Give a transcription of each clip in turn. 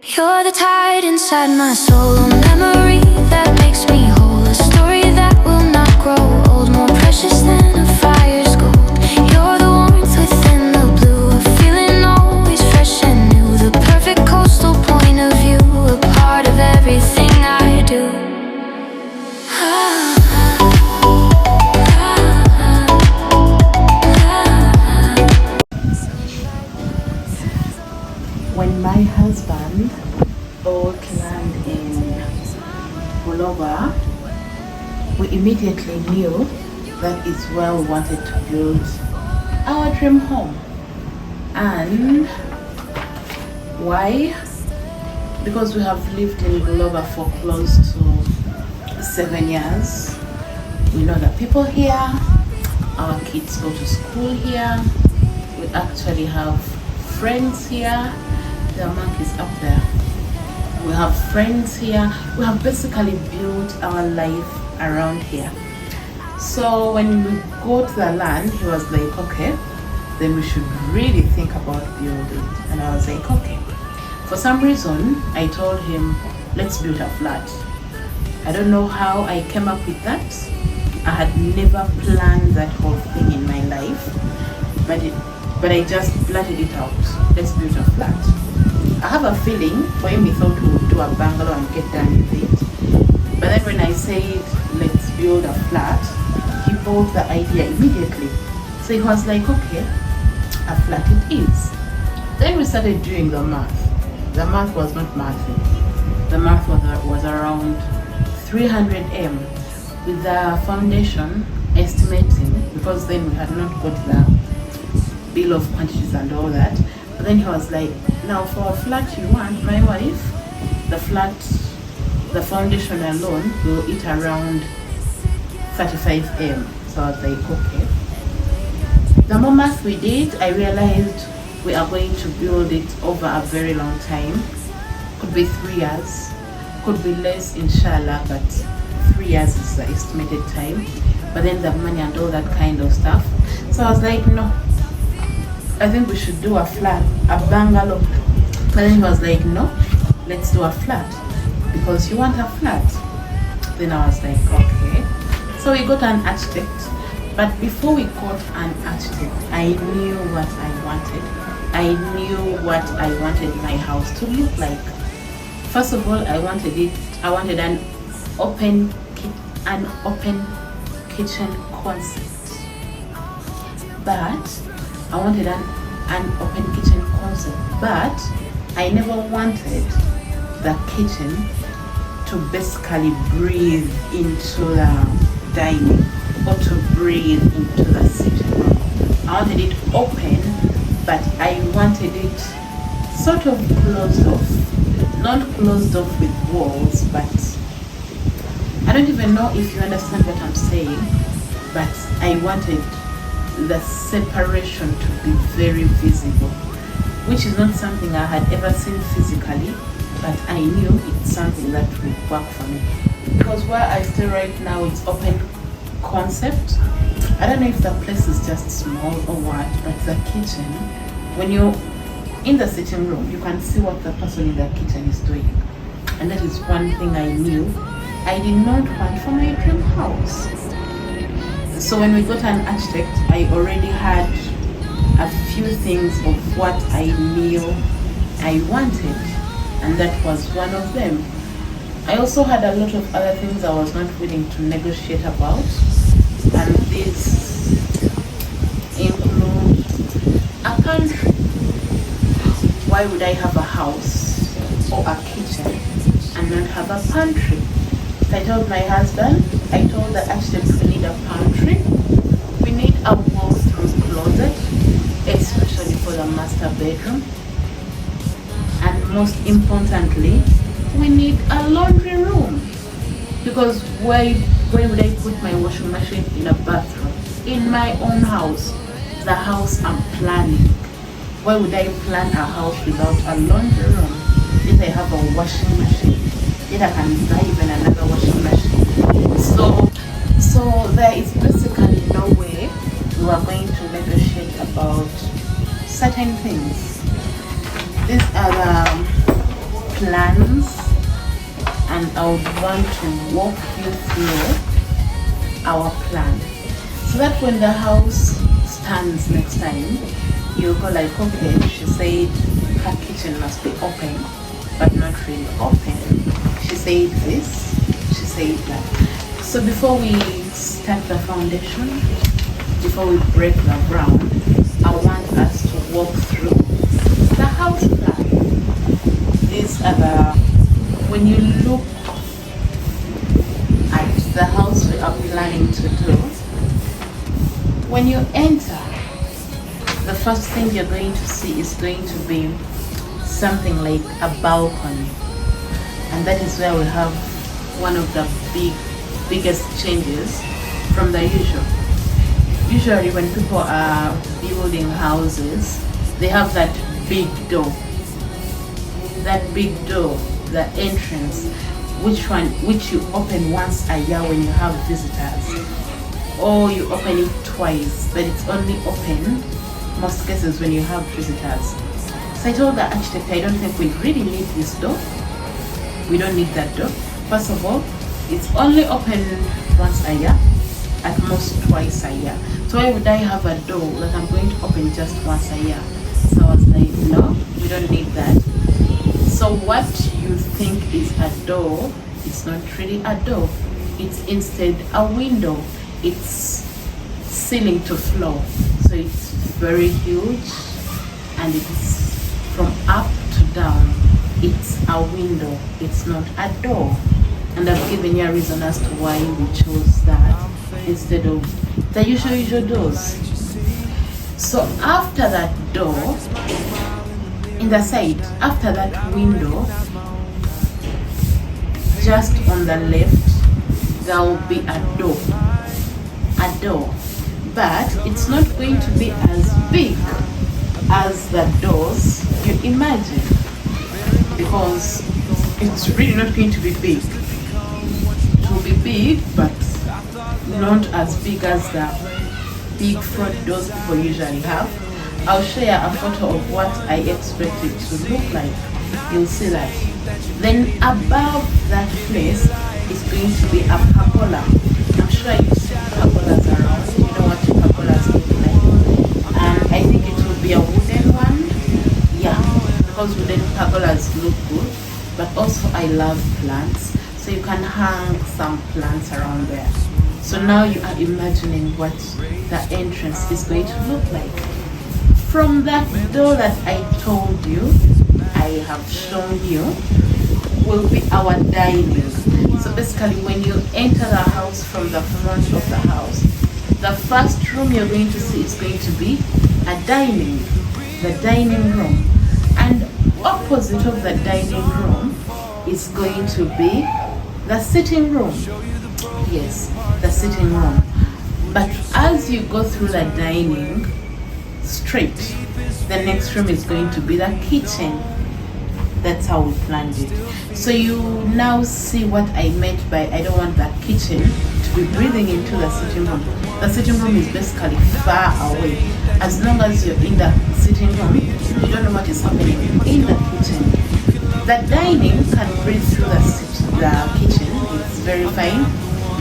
You're the tide inside my soul, a memory that makes me whole, a story that will not grow old, more precious than a fire's gold. You're the warmth within the blue, a feeling always fresh and new, the perfect coastal point of view, a part of everything I do. When my husband bought land in Bulova, we immediately knew that it's where we wanted to build our dream home. And why? Because we have lived in Bulova for close to 7 years. We know the people here, our kids go to school here, we actually have friends here. The mark is up there. We have friends here. We have basically built our life around here. So when we got the land, he was like, okay, then we should really think about building. And I was like, okay. For some reason, I told him, let's build a flat. I don't know how I came up with that. I had never planned that whole thing in my life, but I just blurted it out. Let's build a flat. I have a feeling for him he thought we would do a bungalow and get done with it. But then when I said let's build a flat, he bought the idea immediately. So he was like, okay, a flat it is. Then we started doing the math. The math was not mathing. The math was around 300 M with the foundation estimating, because then we had not got the bill of quantities and all that. But then he was like, now for a flat you want, my wife, the the foundation alone will eat around 35 M. So I was like, okay. The more math we did, I realized we are going to build it over a very long time. Could be 3 years, could be less, inshallah, but 3 years is the estimated time. But then the money and all that kind of stuff. So I was like, no, I think we should do a flat, a bungalow. But then he was like, no, let's do a flat, because you want a flat. Then I was like, okay. So we got an architect. But before we got an architect, I knew what I wanted. I knew what I wanted my house to look like. First of all, I wanted an open kitchen concept. But I wanted an open kitchen concept, but I never wanted the kitchen to basically breathe into the dining or to breathe into the sitting room. I wanted it open, but I wanted it sort of closed off. Not closed off with walls, but I don't even know if you understand what I'm saying, but I wanted the separation to be very visible, which is not something I had ever seen physically, but I knew it's something that would work for me. Because where I stay right now, it's open concept. I don't know if the place is just small or what, but the kitchen, when you're in the sitting room, you can see what the person in the kitchen is doing. And that is one thing I knew I did not want for my dream house. So when we got an architect, I already had a few things of what I knew I wanted, and that was one of them. I also had a lot of other things I was not willing to negotiate about, and these include a pantry. Why would I have a house or a kitchen and not have a pantry? So I told my husband, I told the architect, we need a pantry, we need a walk-through closet, especially for the master bedroom, and most importantly, we need a laundry room, because why would I put my washing machine in a bathroom in my own house, the house I'm planning? Why would I plan a house without a laundry room? If I have a washing machine, yet I can buy even another washing machine. So there is basically no way we are going to negotiate about certain things. These are the plans, and I would want to walk you through our plan, so that when the house stands next time, you'll go like, okay, she said her kitchen must be open, but not really open. She said this, she said that. So before we start the foundation, before we break the ground, I want us to walk through the house plan. These are the, when you look at the house we are planning to do, when you enter, the first thing you're going to see is going to be something like a balcony, and that is where we have one of the biggest changes from the usual. Usually when people are building houses, they have that big door, the entrance, which you open once a year when you have visitors, or you open it twice, but it's only open most cases when you have visitors. So I told the architect, I don't think we really need this door. We don't need that door. First of all, it's only open once a year, at most twice a year. So why would I have a door that I'm going to open just once a year? So I was like, no, we don't need that. So what you think is a door, it's not really a door. It's instead a window. It's ceiling to floor. So it's very huge, and it's from up to down. It's a window, it's not a door. And I've given you a reason as to why we chose that instead of the usual doors. So after that door, in the side, after that window, just on the left, there will be a door. But it's not going to be as big as the doors you imagine, because it's really not going to be big. It will be big, but not as big as the big front doors people usually have. I'll share a photo of what I expect it to look like. You'll see that. Then above that place is going to be a pergola. I'm sure you see pergolas around. You know what pergolas look like. And I think it will be a wooden one. Yeah, because wooden pergolas look good. But also I love plants, so you can hang some plants around there. So now you are imagining what the entrance is going to look like. From that door that I told you, I have shown you, will be our dining. So basically when you enter the house from the front of the house, the first room you're going to see is going to be a the dining room. And opposite of the dining room is going to be the sitting room. Yes, the sitting room. But as you go through the dining straight, the next room is going to be the kitchen. That's how we planned it. So you now see what I meant by I don't want that kitchen to be breathing into the sitting room. The sitting room is basically far away. As long as you're in the sitting room, you don't know what is happening in the kitchen. The dining can breathe through the kitchen. It's very fine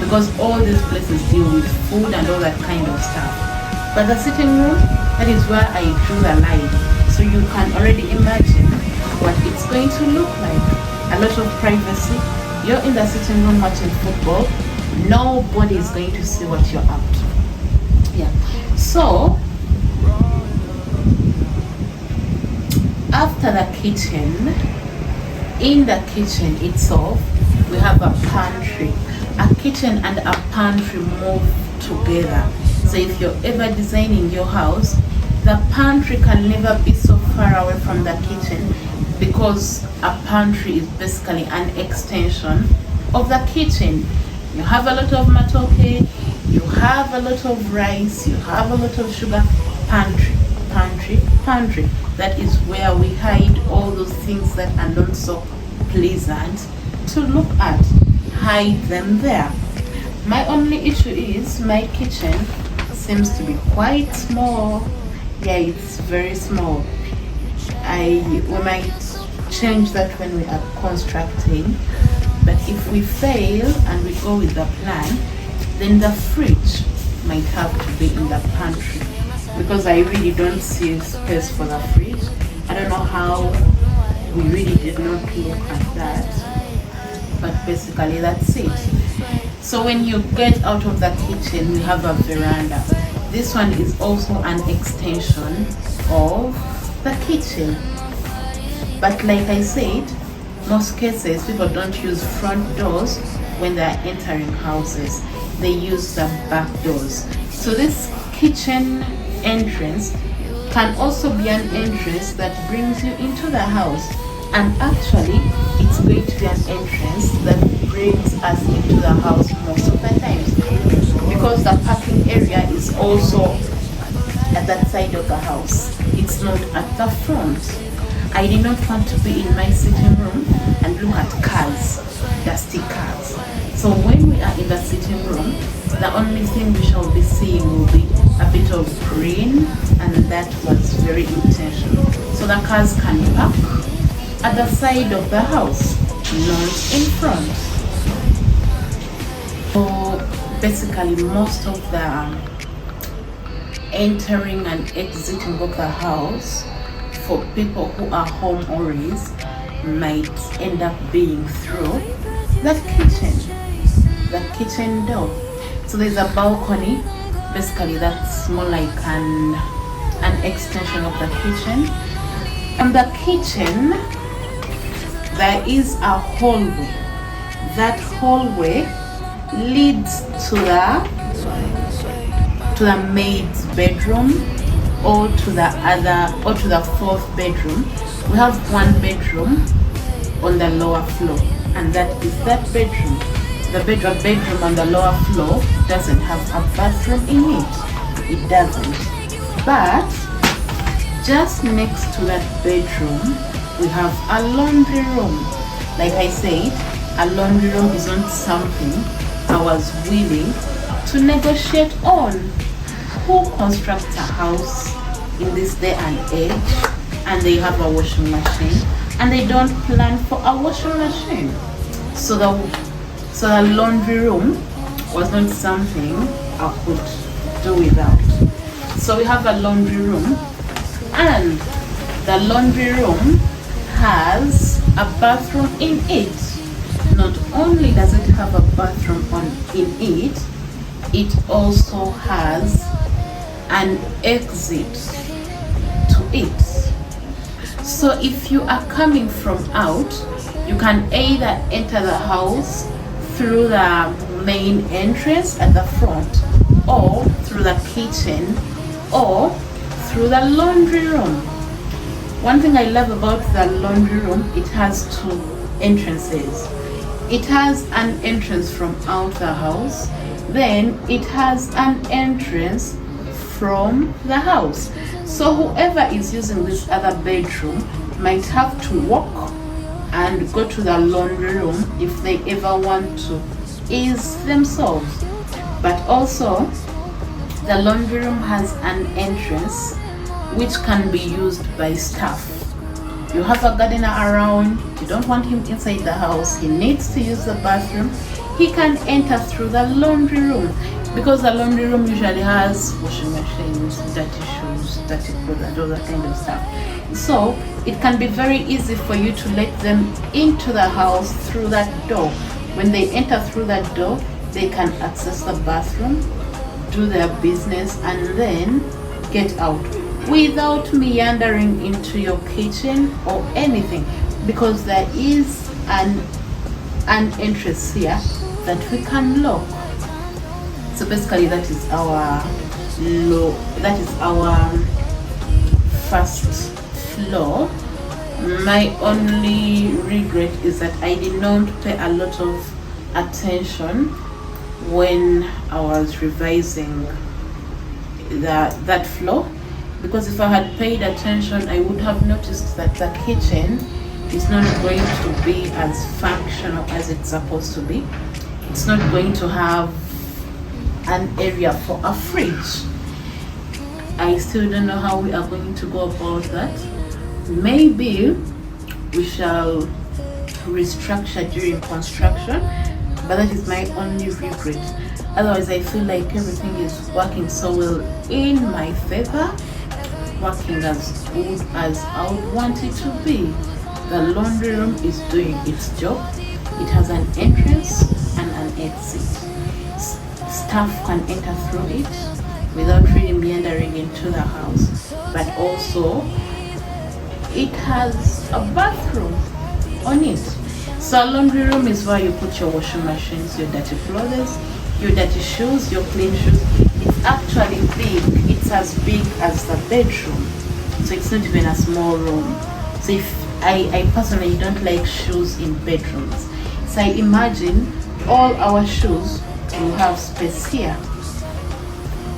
because all these places deal with food and all that kind of stuff. But the sitting room, that is where I drew the line. So you can already imagine what it's going to look like. A lot of privacy. You're in the sitting room watching football. Nobody is going to see what you're up to. Yeah. So after the kitchen, in the kitchen itself, we have a pantry. A kitchen and a pantry move together. So if you're ever designing your house, the pantry can never be so far away from the kitchen, because a pantry is basically an extension of the kitchen. You have a lot of matoke, you have a lot of rice, you have a lot of sugar. Pantry. That is where we hide all those things that are not so pleasant to look at. Hide them there. My only issue is my kitchen seems to be quite small. Yeah, it's very small. We might change that when we are constructing. But if we fail and we go with the plan, then the fridge might have to be in the pantry, because I really don't see space for the fridge. I don't know how we really did not look at that, but basically that's it. So when you get out of the kitchen, we have a veranda. This one is also an extension of the kitchen. But like I said, most cases people don't use front doors when they are entering houses. They use the back doors. So this kitchen entrance can also be an entrance that brings you into the house. And actually, it's going to be an entrance that brings us into the house most of the times, because the parking area is also at that side of the house. It's not at the front. I did not want to be in my sitting room and look at cars, dusty cars. So when we are in the sitting room, the only thing we shall be seeing will be a bit of green, and that was very intentional. So the cars can park at the side of the house, not in front. So basically most of the entering and exiting of the house for people who are homeowners might end up being through the kitchen door. So there's a balcony, basically that's more like an extension of the kitchen. On the kitchen there is a hallway. That hallway leads to the maid's bedroom, or to the fourth bedroom. We have one bedroom on the lower floor, and that is that bedroom. The bedroom on the lower floor doesn't have a bathroom in it. It doesn't. But just next to that bedroom, we have a laundry room. Like I said, a laundry room is not something I was willing to negotiate on. Who constructs a house in this day and age and they have a washing machine and they don't plan for a washing machine? So the laundry room was not something I could do without. So we have a laundry room, and the laundry room has a bathroom in it. Not only does it have a bathroom in it, it also has an exit to it. So if you are coming from out, you can either enter the house through the main entrance at the front, or through the kitchen, or through the laundry room. One thing I love about the laundry room, it has two entrances. It has an entrance from out the house, then it has an entrance from the house. So whoever is using this other bedroom might have to walk and go to the laundry room if they ever want to ease themselves. But also, the laundry room has an entrance which can be used by staff. You have a gardener around, you don't want him inside the house, he needs to use the bathroom, he can enter through the laundry room, because the laundry room usually has washing machines, dirty shoes, dirty clothes, and all that kind of stuff. So it can be very easy for you to let them into the house through that door. When they enter through that door, they can access the bathroom, do their business, and then get out without meandering into your kitchen or anything, because there is an entrance here that we can lock. So basically that is our first floor. My only regret is that I did not pay a lot of attention when I was revising that floor, because if I had paid attention, I would have noticed that the kitchen is not going to be as functional as it's supposed to be. It's not going to have an area for a fridge. I still don't know how we are going to go about that. Maybe we shall restructure during construction, but that is my only regret. Otherwise, I feel like everything is working so well in my favor, working as good as I would want it to be. The laundry room is doing its job. It has an entrance and an exit. Staff can enter through it without really meandering into the house, but also it has a bathroom on it. So a laundry room is where you put your washing machines, your dirty clothes, your dirty shoes, your clean shoes. It's actually big. It's as big as the bedroom. So it's not even a small room. So if I personally don't like shoes in bedrooms. So I imagine all our shoes will have space here.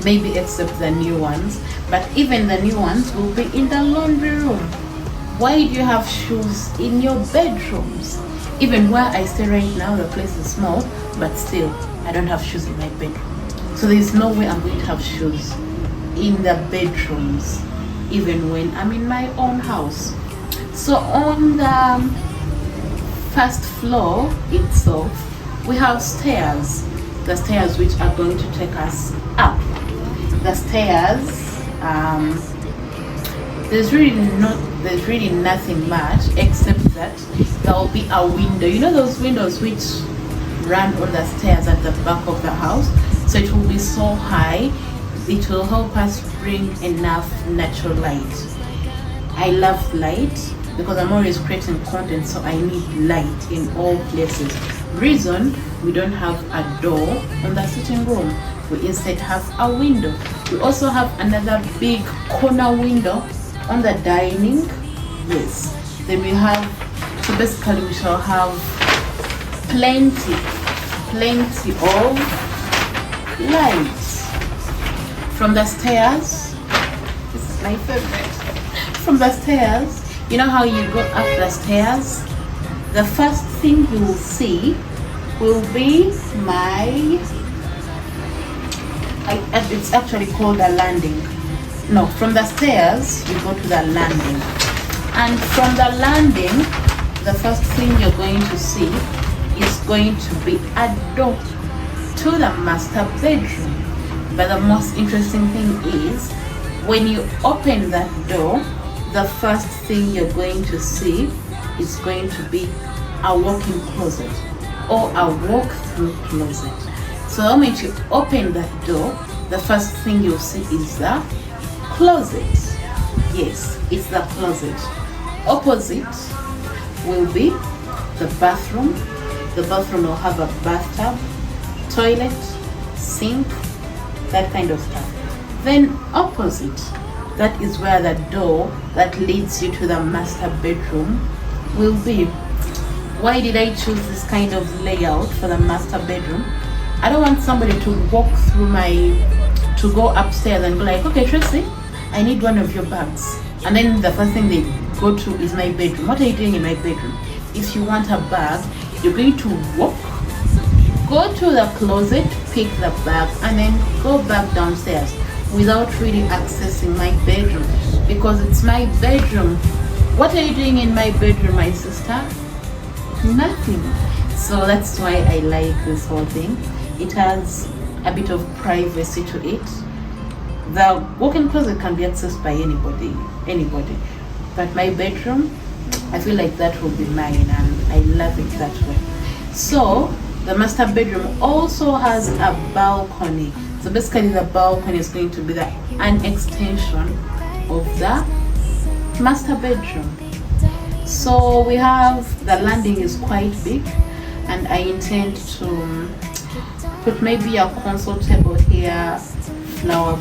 Maybe except the new ones. But even the new ones will be in the laundry room. Why do you have shoes in your bedrooms? Even where I stay right now, the place is small, but still, I don't have shoes in my bedroom. So there's no way I'm going to have shoes in the bedrooms, even when I'm in my own house. So on the first floor itself, we have stairs. The stairs which are going to take us up. The stairs, there's really nothing much except that there will be a window. You know those windows which run on the stairs at the back of the house? So it will be so high, it will help us bring enough natural light. I love light because I'm always creating content, so I need light in all places. Reason, we don't have a door on the sitting room. We instead have a window. We also have another big corner window on the dining. Yes. Then we have, so basically we shall have plenty of lights. From the stairs, this is my favorite. From the stairs, you know how you go up the stairs? The first thing you will see will be it's actually called a landing. No, from the stairs you go to the landing, and from the landing the first thing you're going to see is going to be a door to the master bedroom. But the most interesting thing is when you open that door, the first thing you're going to see is going to be a walk-in closet or a walk-through closet. So the moment you open that door, the first thing you'll see is the closet. Yes, it's the closet. Opposite will be the bathroom. The bathroom will have a bathtub, toilet, sink, that kind of stuff. Then opposite, that is where the door that leads you to the master bedroom will be. Why did I choose this kind of layout for the master bedroom? I don't want somebody to walk through to go upstairs and go like, okay, Tracy, I need one of your bags. And then the first thing they go to is my bedroom. What are you doing in my bedroom? If you want a bag, you're going to walk, go to the closet, pick the bag, and then go back downstairs without really accessing my bedroom, because it's my bedroom. What are you doing in my bedroom, my sister? Nothing. So that's why I like this whole thing. It has a bit of privacy to it. The walk-in closet can be accessed by anybody. But my bedroom, I feel like that will be mine, and I love it that way. So the master bedroom also has a balcony. So basically the balcony is going to be an extension of the master bedroom. So we have, the landing is quite big, and I intend to put maybe a console table here, a flower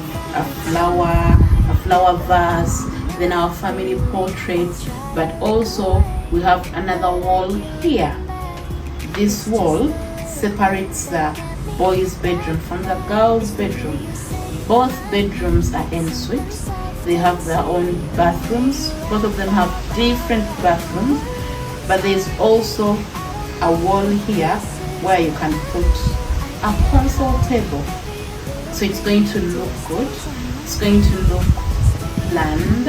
vase, then our family portraits, but also we have another wall here. This wall separates the boys' bedroom from the girls' bedroom. Both bedrooms are en suite. They have their own bathrooms. Both of them have different bathrooms, but there's also a wall here where you can put a console table. So it's going to look good. It's going to look planned.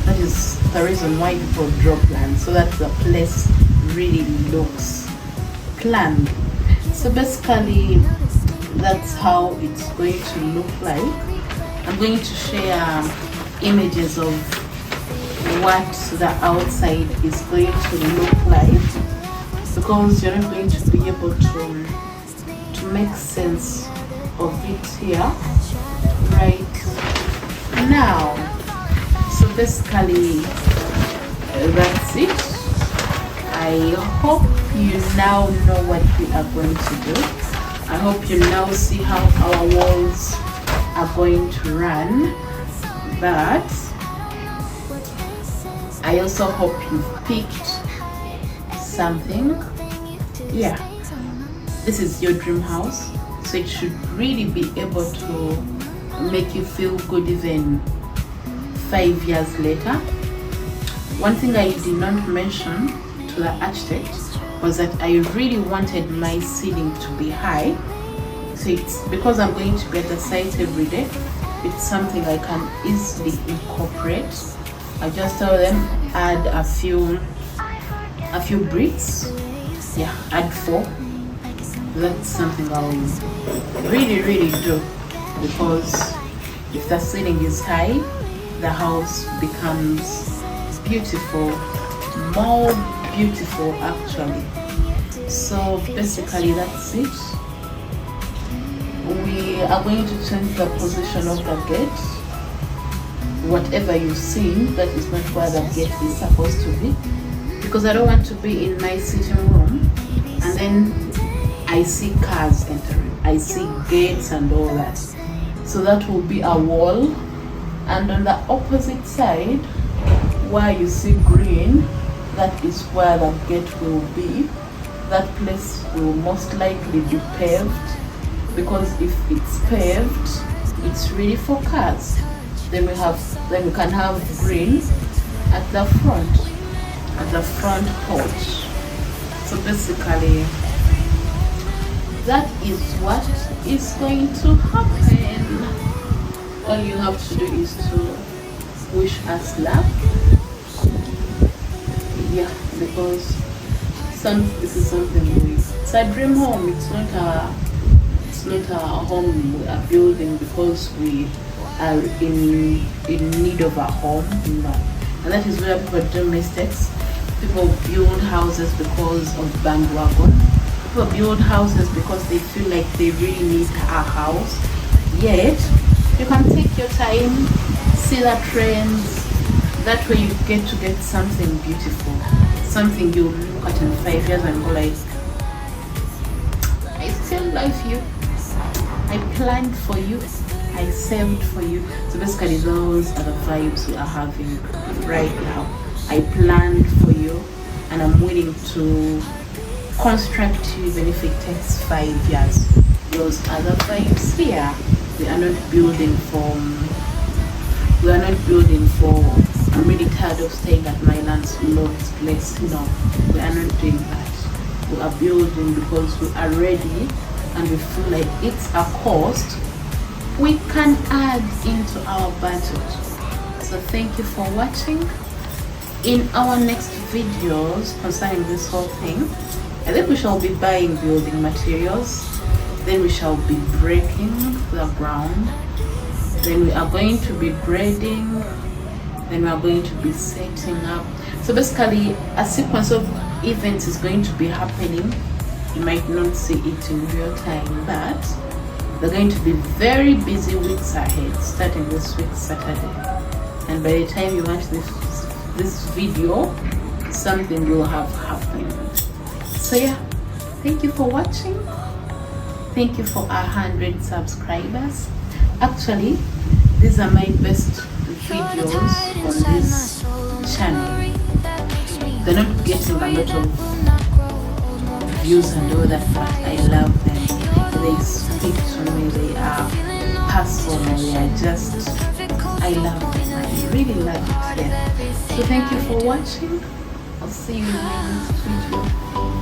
That is the reason why people draw plans, so that the place really looks planned. So basically that's how it's going to look like. I'm going to share images of what the outside is going to look like, because you're not going to be able to make sense of it here right now. So basically that's it. I hope you now know what we are going to do. I hope you now see how our walls are going to run, but I also hope you've picked something. Yeah, this is your dream house, so it should really be able to make you feel good even 5 years later. One thing I did not mention to the architect was that I really wanted my ceiling to be high. So it's because I'm going to be at the site every day, it's something I can easily incorporate. I just tell them add a few bricks. Yeah, add 4. That's something I'll really do, because if the ceiling is high, the house becomes beautiful, more beautiful actually. So basically that's it. We are going to change the position of the gate. Whatever you see, that is not where the gate is supposed to be, because I don't want to be in my sitting room and then I see cars entering, I see gates and all that. So that will be a wall, and on the opposite side where you see green, that is where the gate will be. That place will most likely be paved, because if it's paved, it's really for cars. Then we can have green at the front porch. So basically that is what is going to happen. All you have to do is to wish us luck. Yeah, because this is something it's a dream home. It's not a home we are building because we are in need of a home. No. And that is where people do mistakes. People build houses because of bandwagon. People build houses because they feel like they really need a house. Yet you can take your time, see the trends. That way you get something beautiful, something you look at in 5 years and go like, I still love you, I planned for you, I saved for you. So basically those are the vibes we are having right now. I planned for you and I'm willing to construct you even if it takes 5 years. Those are the vibes here. We are not building for I'm really tired of staying at my landlord's place. No, we are not doing that. We are building because we are ready and we feel like it's a cost we can add into our budget. So thank you for watching. In our next videos concerning this whole thing, I think we shall be buying building materials, then we shall be breaking the ground, then we are going to be grading, then we are going to be setting up. So basically a sequence of events is going to be happening. You might not see it in real time, but they're going to be very busy weeks ahead, starting this week Saturday. And by the time you watch this video, something will have happened. So yeah, thank you for watching. Thank you for 100 subscribers. Actually, these are my best videos on this channel. They're not getting a lot of views and all that, but I love them. They speak to me, they are personal, they are just, I love them, I really love it here. So thank you for watching. I'll see you in my next video.